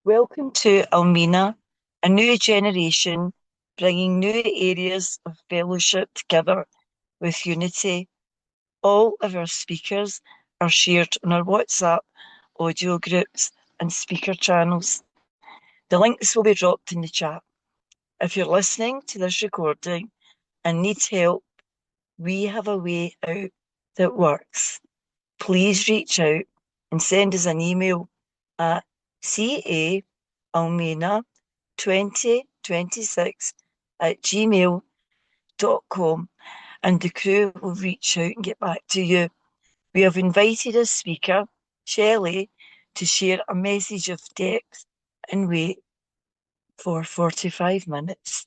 Welcome to Al-Mena, a new generation bringing new areas of fellowship together with unity. All of our speakers are shared on our WhatsApp, audio groups, and speaker channels. The links will be dropped in the chat. If you're listening to this recording and need help, we have a way out that works. Please reach out and send us an email at caalmena2026@gmail.com and the crew will reach out and get back to you. We have invited a speaker, Shelly, to share a message of depth and weight for 45 minutes.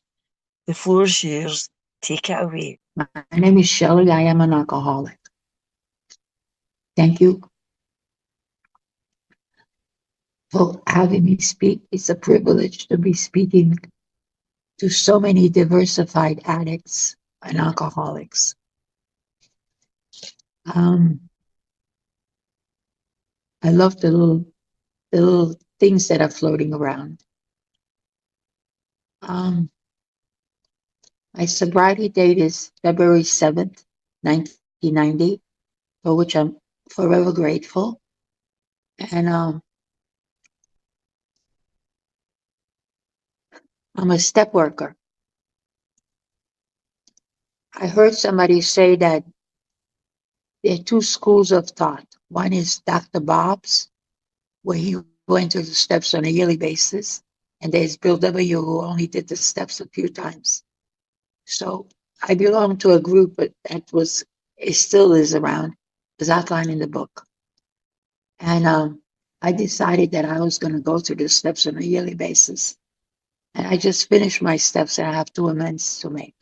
The floor's yours. Take it away. My name is Shelly. I am an alcoholic. Thank you for having me speak. It's a privilege to be speaking to so many diversified addicts and alcoholics. I love the little things that are floating around. My sobriety date is February 7th, 1990, for which I'm forever grateful. And I'm a step worker. I heard somebody say that there are two schools of thought. One is Dr. Bob's, where he went through the steps on a yearly basis, and there's Bill W., who only did the steps a few times. So I belong to a group that it still is around, is outlined in the book. And I decided that I was going to go through the steps on a yearly basis. And I just finished my steps, and I have two amends to make.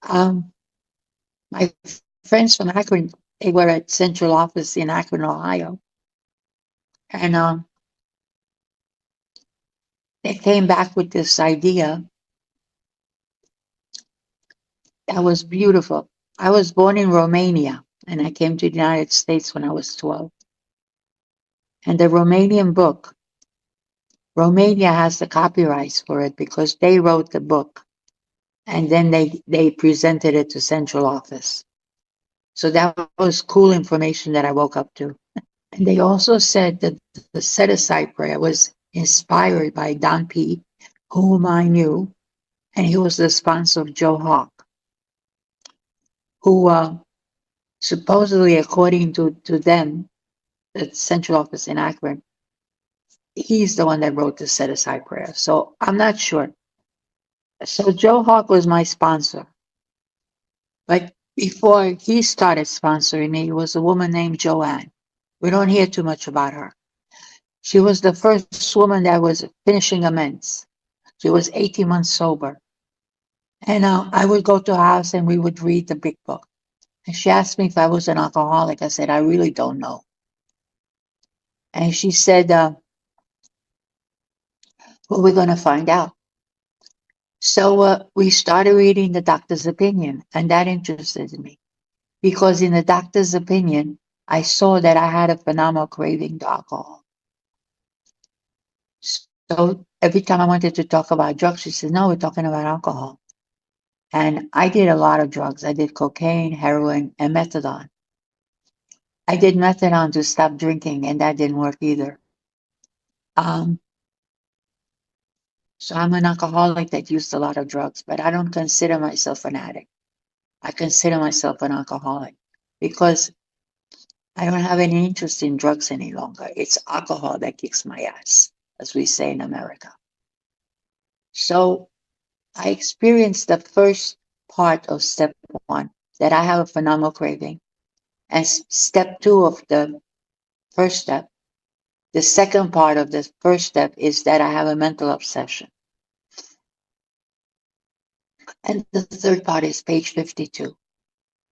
My friends from Akron, they were at central office in Akron, Ohio. And they came back with this idea that was beautiful. I was born in Romania, and I came to the United States when I was 12. And the Romanian book, Romania has the copyrights for it because they wrote the book, and then they presented it to central office. So that was cool information that I woke up to. And they also said that the set-aside prayer was inspired by Don P., whom I knew, and he was the sponsor of Joe Hawk, who supposedly, according to them, the central office in Akron, he's the one that wrote the set-aside prayer. So I'm not sure. So Joe Hawk was my sponsor. But before he started sponsoring me, it was a woman named Joanne. We don't hear too much about her. She was the first woman that was finishing amends. She was 18 months sober. And I would go to her house and we would read the big book. And she asked me if I was an alcoholic. I said, I really don't know. And she said, well, we're going to find out. So we started reading the doctor's opinion, and that interested me. Because in the doctor's opinion, I saw that I had a phenomenal craving to alcohol. So every time I wanted to talk about drugs, she said, no, we're talking about alcohol. And I did a lot of drugs. I did cocaine, heroin, and methadone. I did methadone to stop drinking, and that didn't work either. So I'm an alcoholic that used a lot of drugs, but I don't consider myself an addict. I consider myself an alcoholic because I don't have any interest in drugs any longer. It's alcohol that kicks my ass, as we say in America. So I experienced the first part of step 1, that I have a phenomenal craving. And step 2 of the first step, the second part of the first step is that I have a mental obsession. And the third part is page 52,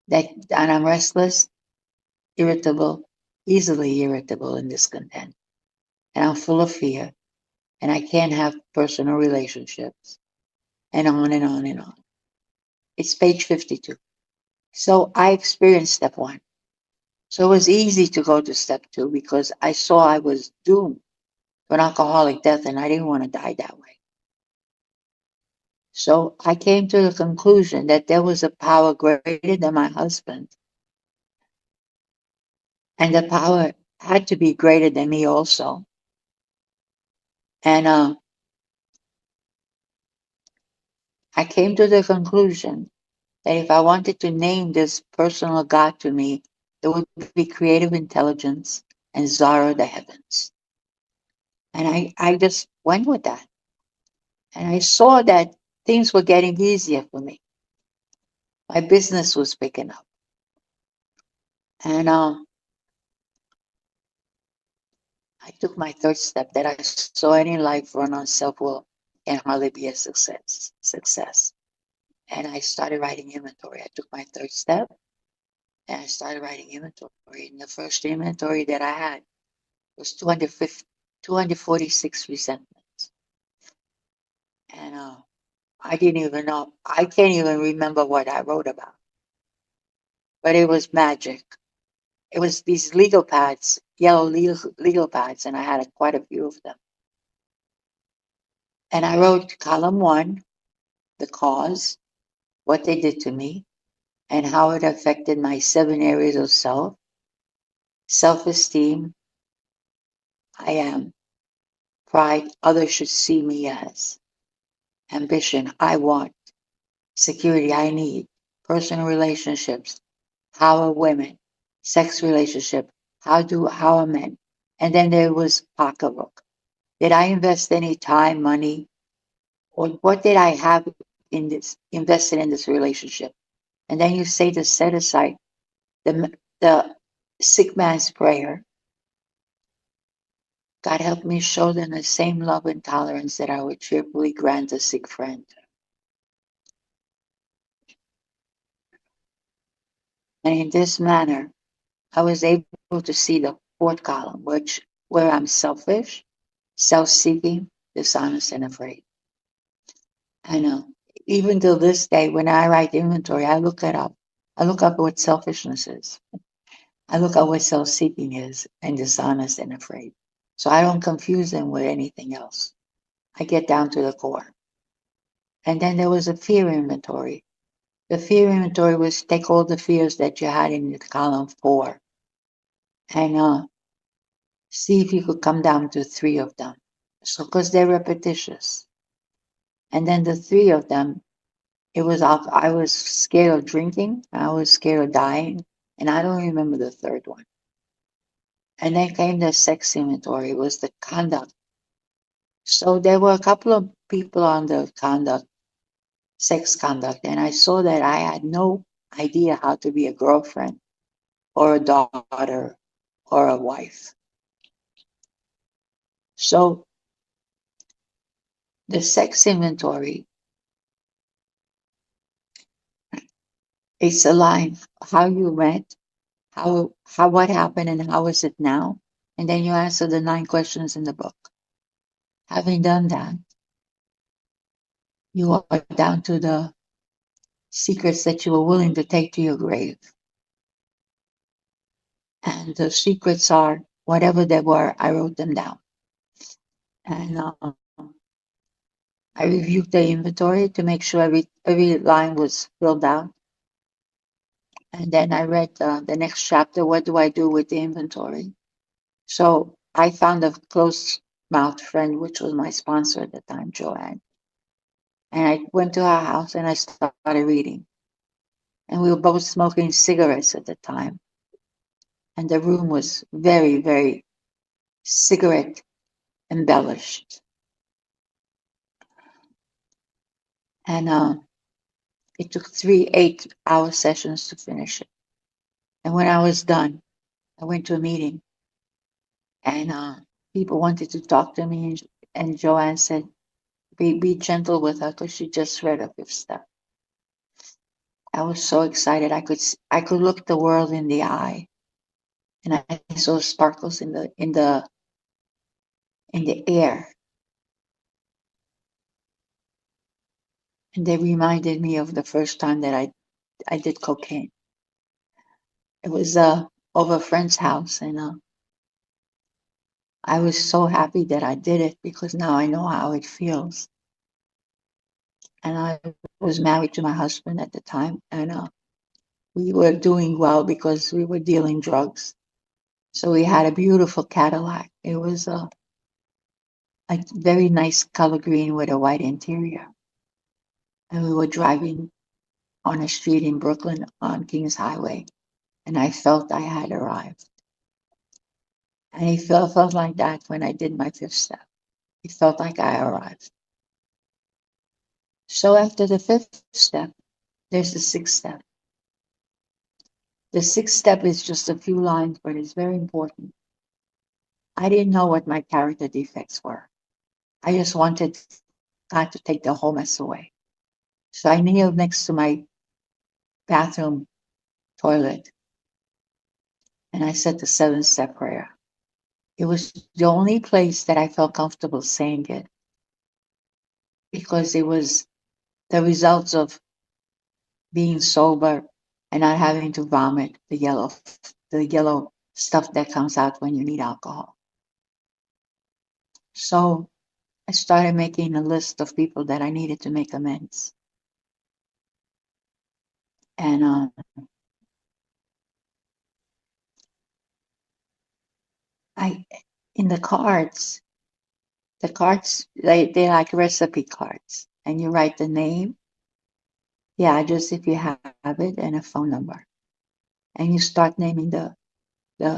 that I'm restless, irritable, easily irritable and discontent. And I'm full of fear, and I can't have personal relationships, and on and on and on. It's page 52. So I experienced step 1. So it was easy to go to step 2 because I saw I was doomed. to an alcoholic death, and I didn't want to die that way. So I came to the conclusion that there was a power greater than my husband, and the power had to be greater than me also. And I came to the conclusion that if I wanted to name this personal God to me, it would be creative intelligence and Zara the heavens. And I just went with that. And I saw that things were getting easier for me. My business was picking up. And I took my third step that I saw any life run on self-will can hardly be a success. And I started writing inventory. I took my third step and I started writing inventory. And the first inventory that I had was 246 resentments. And I didn't even know, I can't even remember what I wrote about, but it was magic. It was these legal pads, yellow legal pads, and I had quite a few of them. And I wrote column one, the cause, what they did to me, and how it affected my 7 areas of self esteem, I am, pride, others should see me as, ambition, I want, security, I need, personal relationships, how are women, sex relationship, how are men. And then there was pocketbook. Did I invest any time, money, or what did I have in this invested in this relationship? And then you say to set aside the sick man's prayer. God help me show them the same love and tolerance that I would cheerfully grant a sick friend. And in this manner, I was able to see the fourth column, where I'm selfish, self-seeking, dishonest, and afraid. I know. Even till this day, when I write inventory, I look it up. I look up what selfishness is. I look at what self-seeking is, and dishonest and afraid. So I don't confuse them with anything else. I get down to the core. And then there was a fear inventory. The fear inventory was take all the fears that you had in column 4 and see if you could come down to 3 of them. So, because they're repetitious. And then the 3 of them, I was scared of drinking, I was scared of dying, and I don't remember the third one. And then came the sex inventory, it was the conduct. So there were a couple of people on the conduct, sex conduct, and I saw that I had no idea how to be a girlfriend or a daughter or a wife. So the sex inventory is a line how you met, how what happened and how is it now, and then you answer the 9 questions in the book. Having done that, you are down to the secrets that you were willing to take to your grave. And the secrets are whatever they were, I wrote them down. And I reviewed the inventory to make sure every line was filled out. And then I read the next chapter, what do I do with the inventory? So I found a close mouthed friend, which was my sponsor at the time, Joanne. And I went to her house and I started reading. And we were both smoking cigarettes at the time. And the room was very, very cigarette embellished. And it took 3 8-hour sessions to finish it. And when I was done, I went to a meeting and people wanted to talk to me. And Joanne said, be gentle with her because she just read a 5th step. I was so excited. I could look the world in the eye, and I saw sparkles in the air, and they reminded me of the first time that I did cocaine. It was over a friend's house, and I was so happy that I did it because now I know how it feels. And I was married to my husband at the time, and we were doing well because we were dealing drugs. So we had a beautiful Cadillac. It was a very nice color green with a white interior. And we were driving on a street in Brooklyn on Kings Highway, and I felt I had arrived. And it felt like that when I did my fifth step. It felt like I arrived. So after the fifth step, there's the sixth step. The sixth step is just a few lines, but it's very important. I didn't know what my character defects were. I just wanted God to take the whole mess away. So I kneeled next to my bathroom toilet and I said the seven step prayer. It was the only place that I felt comfortable saying it because it was the results of being sober and not having to vomit the yellow stuff that comes out when you need alcohol. So I started making a list of people that I needed to make amends. And I, in the cards they like recipe cards, and you write the name, the address if you have it, and a phone number, and you start naming the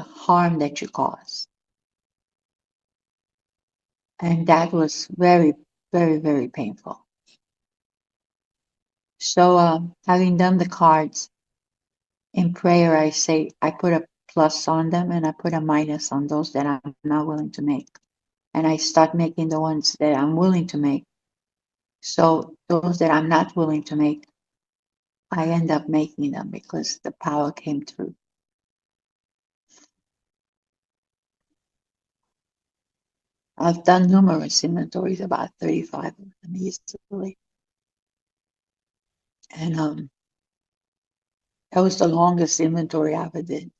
harm that you caused. And that was very, very, very painful. So having done the cards in prayer, I put a plus on them and I put a minus on those that I'm not willing to make. And I start making the ones that I'm willing to make. So those that I'm not willing to make, I end up making them because the power came through. I've done numerous inventories, about 35 of them easily. And that was the longest inventory I ever did.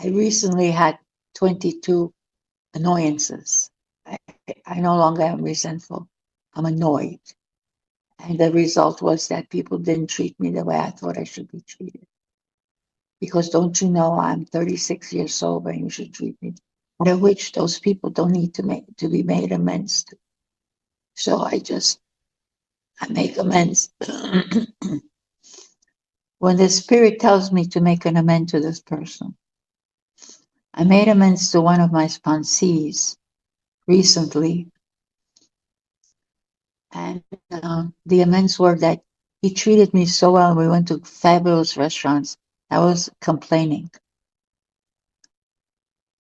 I recently had 22 annoyances. I no longer am resentful. I'm annoyed. And the result was that people didn't treat me the way I thought I should be treated. Because don't you know I'm 36 years sober and you should treat me. Out of which those people don't need to be made amends to. So I make amends. When the spirit tells me to make an amend to this person, I made amends to one of my sponsees recently, and the amends were that he treated me so well. We went to fabulous restaurants. I was complaining.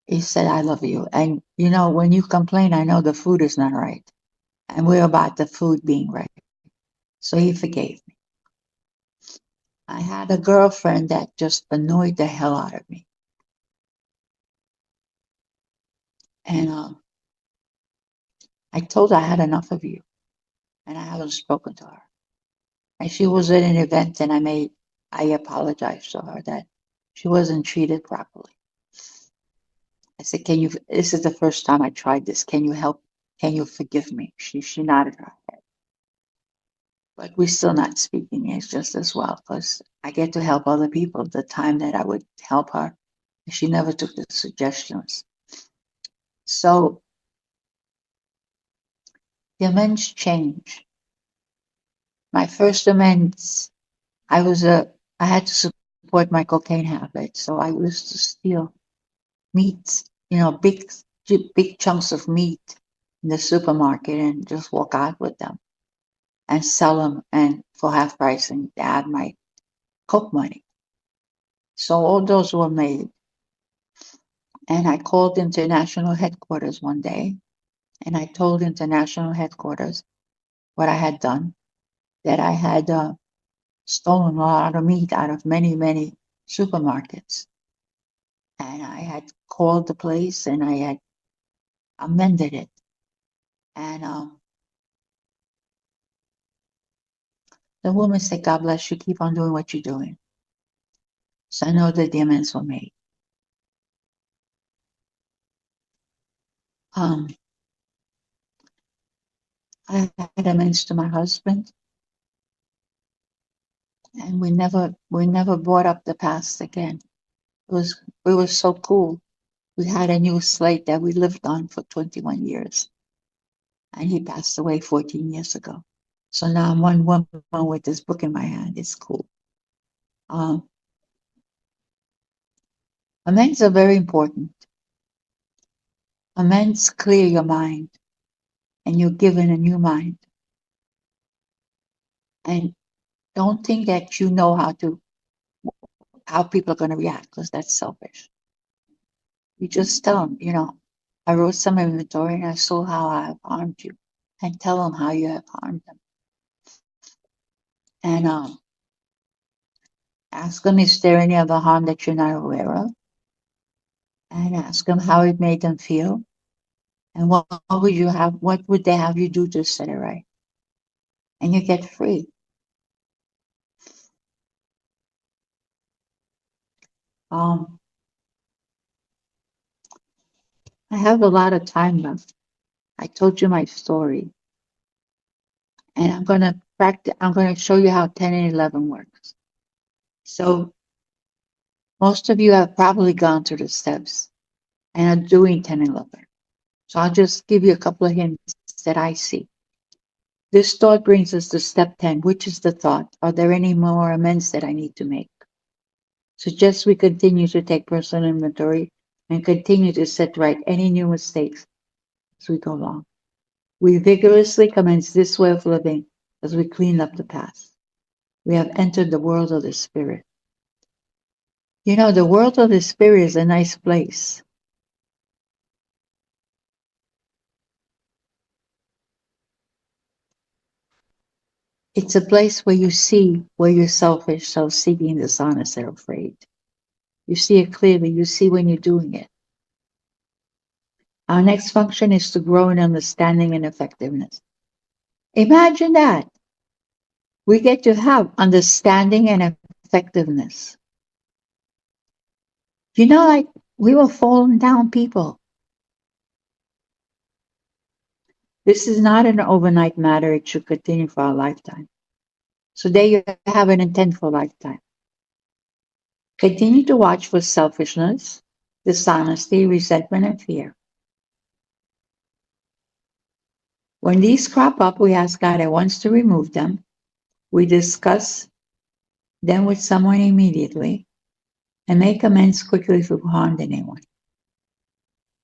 He said, "I love you." And you know, when you complain, I know the food is not right. And we're about the food being right. So he forgave me. I had a girlfriend that just annoyed the hell out of me. And I told her I had enough of you. And I haven't spoken to her. And she was at an event and I apologized to her that she wasn't treated properly. I said, this is the first time I tried this. Can you help? Can you forgive me? She nodded her head. But we're still not speaking. It's just as well because I get to help other people the time that I would help her. She never took the suggestions. So the amends change. My first amends, I had to support my cocaine habit. So I used to steal meats, big chunks of meat in the supermarket and just walk out with them and sell them and for half price and add my coke money. So all those were made. And I called international headquarters one day and I told international headquarters what I had done, that I had stolen a lot of meat out of many, many supermarkets. And I had called the place and I had amended it. And the woman said, "God bless you, keep on doing what you're doing." So I know that the amends were made. Um, I had amends to my husband, and we never brought up the past again. It was so cool. We had a new slate that we lived on for 21 years, and he passed away 14 years ago. So now I'm one woman with this book in my hand. It's cool. Um, Amends are very important. Amends clear your mind, and you're given a new mind. And don't think that you know how people are going to react, because that's selfish. You just tell them, I wrote some inventory and I saw how I have harmed you, and tell them how you have harmed them. And ask them, is there any other harm that you're not aware of? And ask them how it made them feel, and what would they have you do to set it right? And you get free. Um, I have a lot of time left. I told you my story, and I'm gonna practice. I'm gonna show you how 10 and 11 works. So most of you have probably gone through the steps and are doing 10 and 11. So I'll just give you a couple of hints that I see. This thought brings us to step 10, which is the thought: are there any more amends that I need to make? Suggest we continue to take personal inventory and continue to set right any new mistakes as we go along. We vigorously commence this way of living as we clean up the past. We have entered the world of the spirit. The world of the spirit is a nice place. It's a place where you see where you're selfish, self-seeking, dishonest, and afraid. You see it clearly. You see when you're doing it. Our next function is to grow in understanding and effectiveness. Imagine that. We get to have understanding and effectiveness. Like we were fallen down people. This is not an overnight matter. It should continue for our lifetime. So there you have an intent for lifetime. Continue to watch for selfishness, dishonesty, resentment, and fear. When these crop up, we ask God at once to remove them. We discuss them with someone immediately and make amends quickly if we've harmed anyone.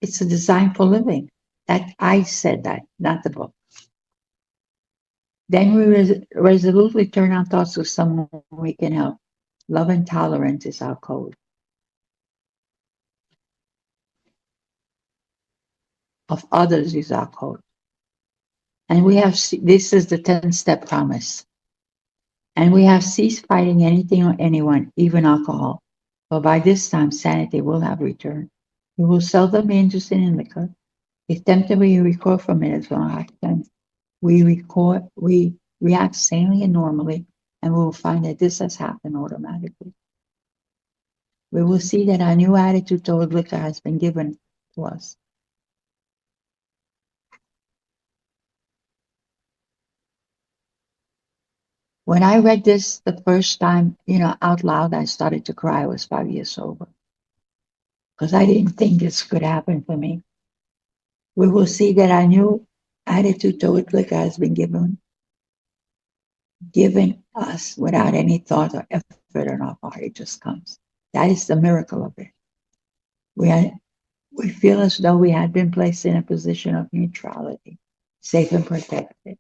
It's a design for living. That I said that, not the book. Then we resolutely turn our thoughts to someone we can help. Love and tolerance is our code. Of others is our code. And this is the 10-step promise. And we have ceased fighting anything or anyone, even alcohol. For by this time, sanity will have returned. We will seldom be interested in liquor. If tempted, we recoil from it as well. We react sanely and normally, and we will find that this has happened automatically. We will see that our new attitude toward liquor has been given to us. When I read this the first time, out loud, I started to cry. I was 5 years sober because I didn't think this could happen for me. We will see that our new attitude toward liquor has been given us without any thought or effort on our part. It just comes. That is the miracle of it. We feel as though we had been placed in a position of neutrality, safe and protected.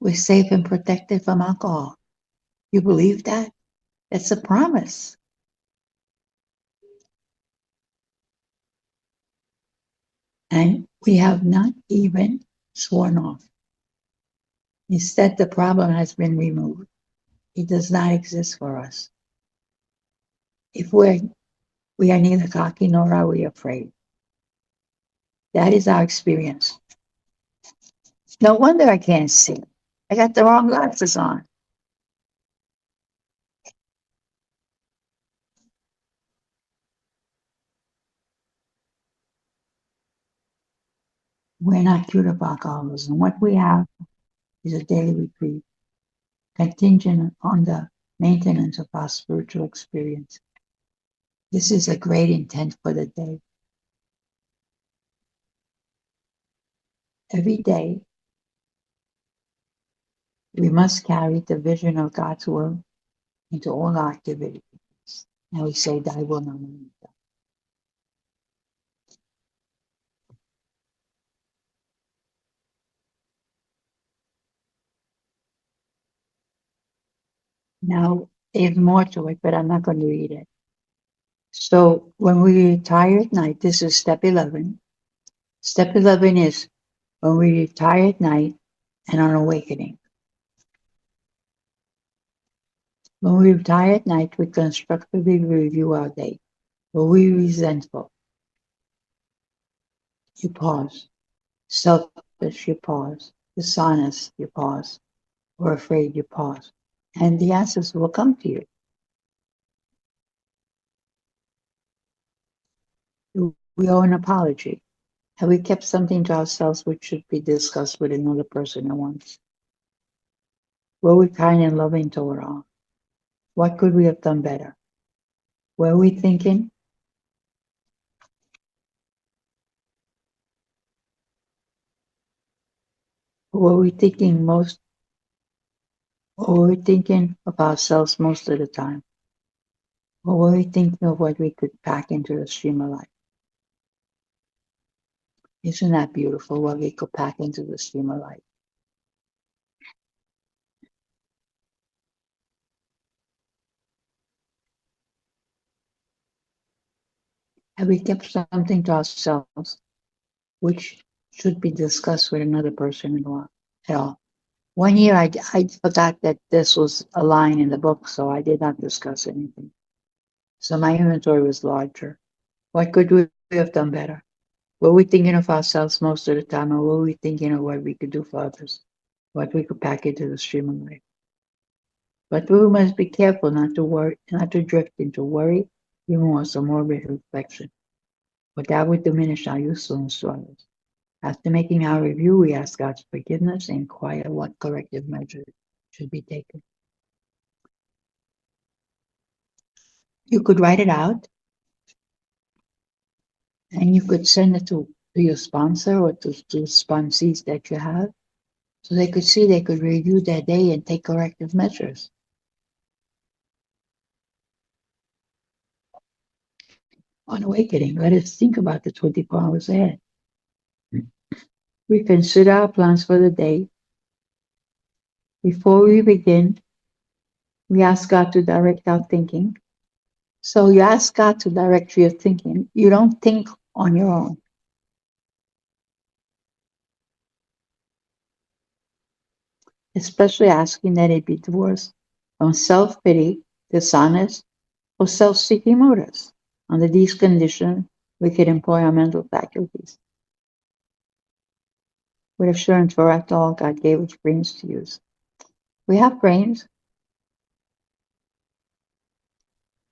We're safe and protected from alcohol. You believe that? That's a promise. And we have not even sworn off. Instead, the problem has been removed. It does not exist for us. If we are neither cocky nor are we afraid. That is our experience. No wonder I can't see. I got the wrong glasses on. We're not cured of alcoholism. What we have is a daily reprieve, contingent on the maintenance of our spiritual experience. This is a great intent for the day. Every day, we must carry the vision of God's will into all our activities. And we say, Thy will not be done. Now, there's more to it, but I'm not going to read it. So when we retire at night, this is step 11. Step 11 is when we retire at night and on awakening. When we retire at night, we constructively review our day. Were we resentful? You pause. Selfish, you pause. Dishonest, you pause. Or afraid, you pause. And the answers will come to you. We owe an apology. Have we kept something to ourselves which should be discussed with another person at once? Were we kind and loving toward all? What could we have done better? Were we thinking? Were we thinking most? Or were we thinking of ourselves most of the time? Or were we thinking of what we could pack into the stream of life? Isn't that beautiful? What we could pack into the stream of life. Have we kept something to ourselves which should be discussed with another person at all? One year I forgot that this was a line in the book, so I did not discuss anything. So my inventory was larger. What could we have done better? Were we thinking of ourselves most of the time, or were we thinking of what we could do for others, what we could pack into the stream of life? But we must be careful not to worry, not to drift into worry, remorse, or morbid reflection, for that would diminish our usefulness to others. After making our review, we ask God's forgiveness and inquire what corrective measures should be taken. You could write it out, and you could send it to your sponsor or to sponsees that you have, so they could see, they could review their day and take corrective measures. On awakening, let us think about the 24 hours ahead. We consider our plans for the day. Before we begin, we ask God to direct our thinking. So you ask God to direct your thinking. You don't think on your own. Especially asking that it be divorced from self-pity, dishonest, or self-seeking motives. Under these conditions, we could employ our mental faculties. With assurance, for after all, God gave us brains to use. We have brains.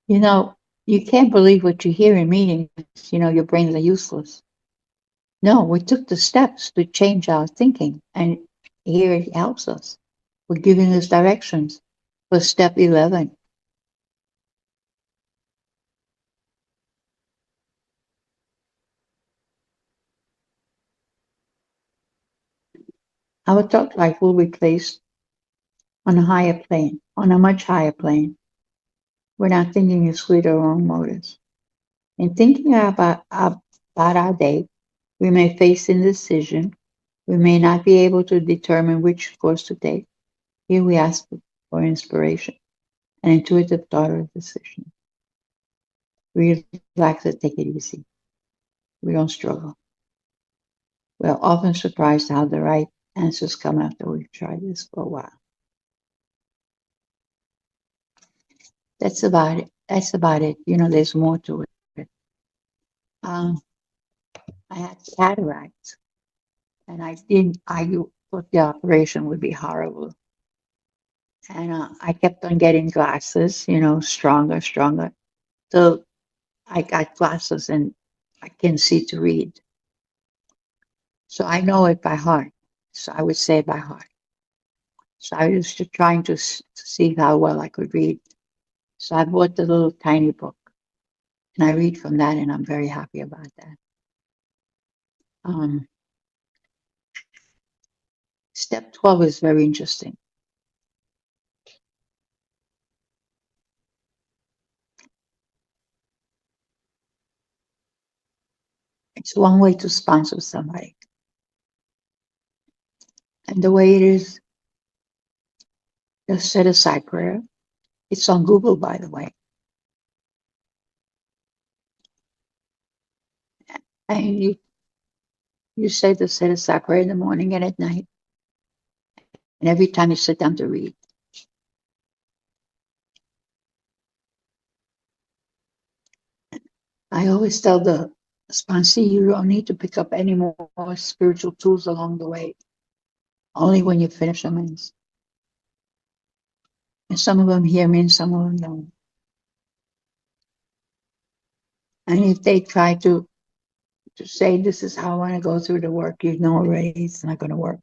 You know, you can't believe what you hear in meetings. You know, your brains are useless. No, we took the steps to change our thinking, and here it helps us. We're giving us directions for step 11. Our thought life will be placed on a higher plane, on a much higher plane. We're not thinking of sweet or wrong motives. In thinking about our day, we may face indecision. We may not be able to determine which course to take. Here we ask for inspiration, an intuitive thought or decision. We relax and take it easy. We don't struggle. We're often surprised how the right answers come after we've tried this for a while. That's about it. That's about it. You know, there's more to it. Um, I had cataracts, and I didn't. I thought the operation would be horrible, and I kept on getting glasses. You know, stronger, stronger. So I got glasses, and I can see to read. So I know it by heart. So I would say it by heart. So I was just trying to see how well I could read. So I bought the little tiny book and I read from that, and I'm very happy about that. Um, Step 12 is very interesting. It's one way to sponsor somebody. And the way it is, just set aside prayer. It's on Google, by the way. And you say the set aside prayer in the morning and at night, and every time you sit down to read. I always tell the sponsee you don't need to pick up any more spiritual tools along the way. Only when you finish them. And some of them hear me and some of them don't. And if they try to say this is how I want to go through the work, you know already it's not going to work.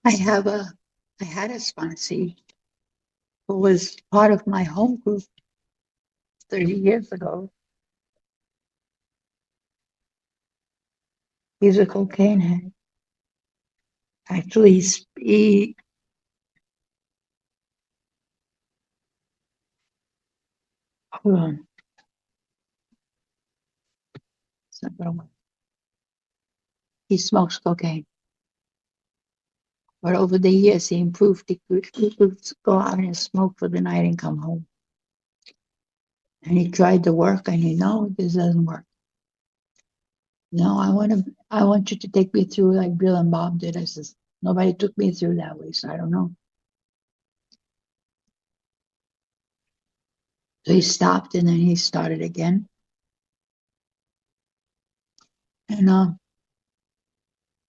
I have a I had a sponsee who was part of my home group 30 years ago. He's a cocaine head. Actually, hold on, it's not gonna work. He smokes cocaine, but over the years he improved. He could go out and smoke for the night and come home. And he tried to work, and he know this doesn't work. No, I want you to take me through like Bill and Bob did. I says nobody took me through that way, so I don't know. So he stopped and then he started again. And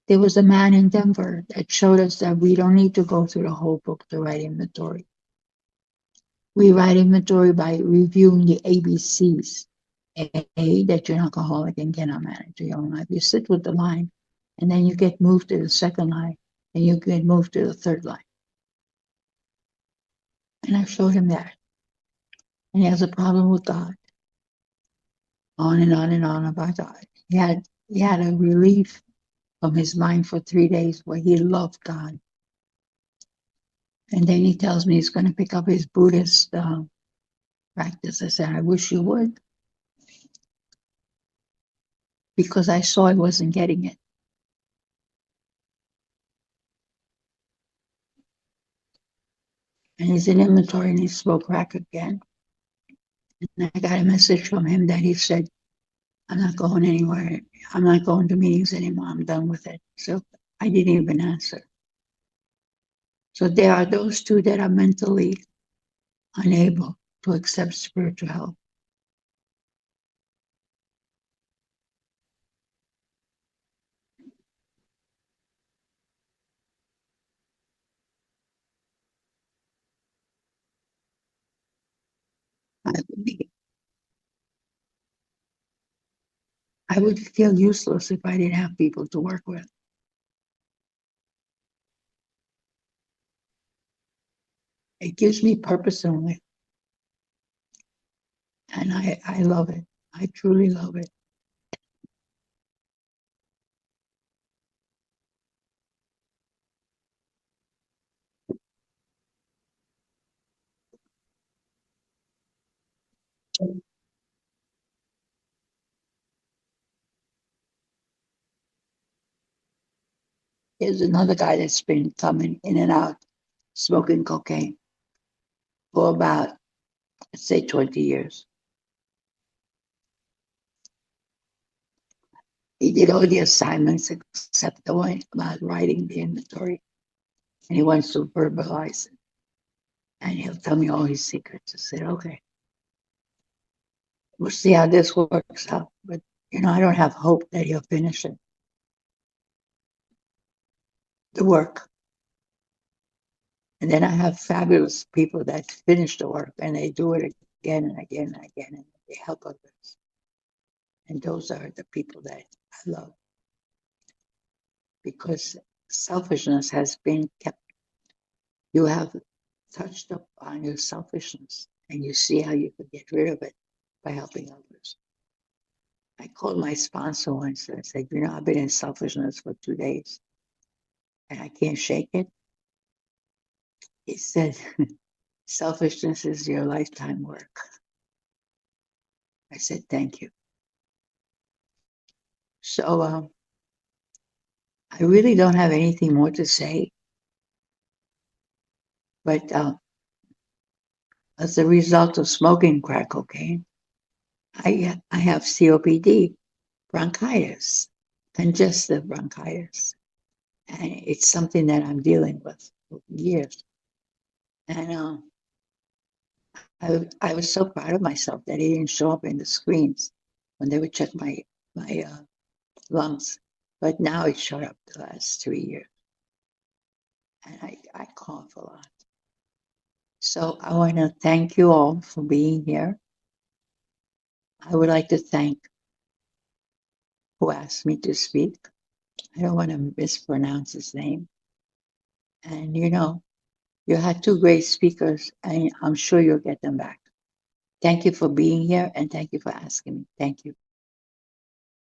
there was a man in Denver that showed us that we don't need to go through the whole book to write inventory. We write inventory by reviewing the ABCs. A, that you're an alcoholic and cannot manage your own life. You sit with the line, and then you get moved to the second line, and you get moved to the third line. And I showed him that. And he has a problem with God. On and on and on about God. He had a relief from his mind for 3 days where he loved God. And then he tells me he's going to pick up his Buddhist practice. I said, I wish you would, because I saw I wasn't getting it. And he's in inventory and he smoked crack again. And I got a message from him that he said, I'm not going anywhere. I'm not going to meetings anymore. I'm done with it. So I didn't even answer. So there are those two that are mentally unable to accept spiritual help. I would, be, I would feel useless if I didn't have people to work with. It gives me purpose in life. And I love it. I truly love it. Here's another guy that's been coming in and out smoking cocaine for about, let's say, 20 years. He did all the assignments except the one about writing the inventory. And he wants to verbalize it. And he'll tell me all his secrets. I said, okay, we'll see how this works out. But, I don't have hope that he'll finish it. The work. And then I have fabulous people that finish the work and they do it again and again and again and they help others. And those are the people that I love because selfishness has been kept. You have touched up on your selfishness and you see how you could get rid of it by helping others. I called my sponsor once and I said, I've been in selfishness for 2 days and I can't shake it. He said, selfishness is your lifetime work. I said, thank you. So I really don't have anything more to say, but as a result of smoking crack cocaine, I have COPD, bronchitis, congestive bronchitis. And it's something that I'm dealing with for years. And I was so proud of myself that it didn't show up in the screens when they would check my lungs. But now it showed up the last 3 years. And I cough a lot. So I want to thank you all for being here. I would like to thank who asked me to speak. I don't want to mispronounce his name. And you had two great speakers, and I'm sure you'll get them back. Thank you for being here, and thank you for asking me. Thank you.